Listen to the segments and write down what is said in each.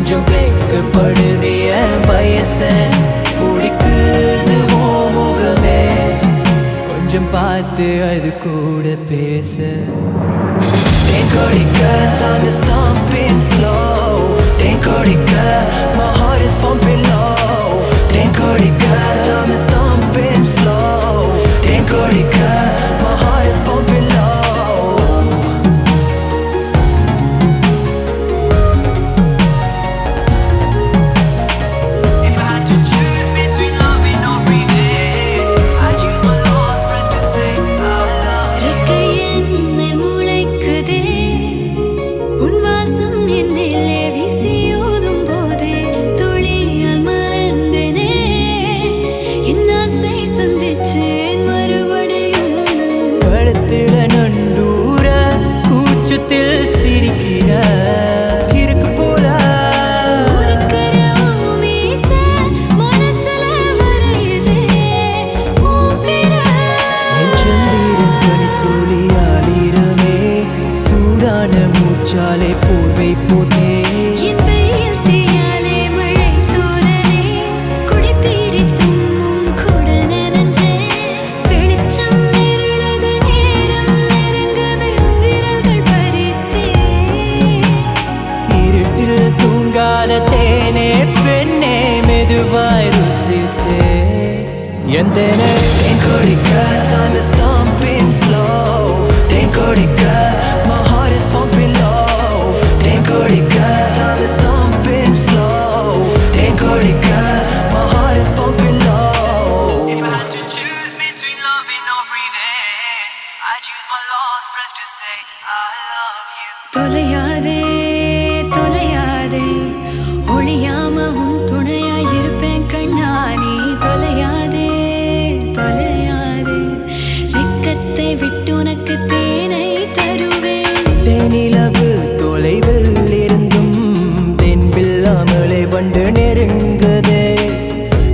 கொஞ்சம் வைக்கப்படுது என் வயச குடிக்குது ஓ முகமே கொஞ்சம் பார்த்து அது கூட பேச Tenkorika, time is thumping slow Tenkorika, my heart is pumping low Tenkorika, time is thumping slow Tenkorika, my heart is pumping low If I had to choose between loving or breathing I'd use my last breath to say I love you மூச்சாலே போர்வை போதே என் வெயில் தீயாலே மழை தூரலே குடிப்பிடித்தும் கூட நனைஞ்சே வெளிச்சம் இருளது நேரம் நெருங்கவே விரல்கள் பறித்தே இருட்டில் தூங்காத தேனே பெண்ணே மெதுவாய் ருசித்தே எந்தனே Tenkorika, time is thumping slow Tenkorika, my heart is pumping low Tenkorika, time is thumping slow Tenkorika, my heart is pumping low If I had to choose between loving or breathing I'd use my last breath to say I love you தொலையாதே தொலையாதே ஒளியாம உன் துணையாய் இருப்பேன் கண்ணா நீ தொலையாதே தொலையாதே வெக்கத்தை விட்டு உனக்கு தேனை தருவேன் தேனிலவு தொலைவில் இருந்தும் தென்பில்லாமலே வண்டு நெருங்குதே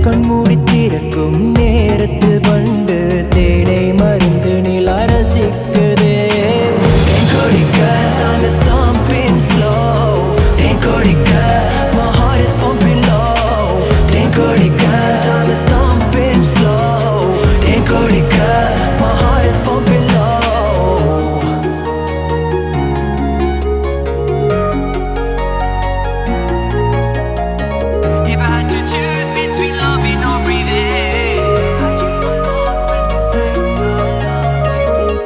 கண்மூடி திறக்கும் நேரத்தில் வண்டு தேனை மருந்து நிலா ரசிக்குதே Tenkorika, time is thumping slow Tenkorika, my heart is pumping low Tenkorika, time is thumping slow Tenkorika, my heart is pumping low If I had to choose between loving or breathing I'd use my last breath to say I love you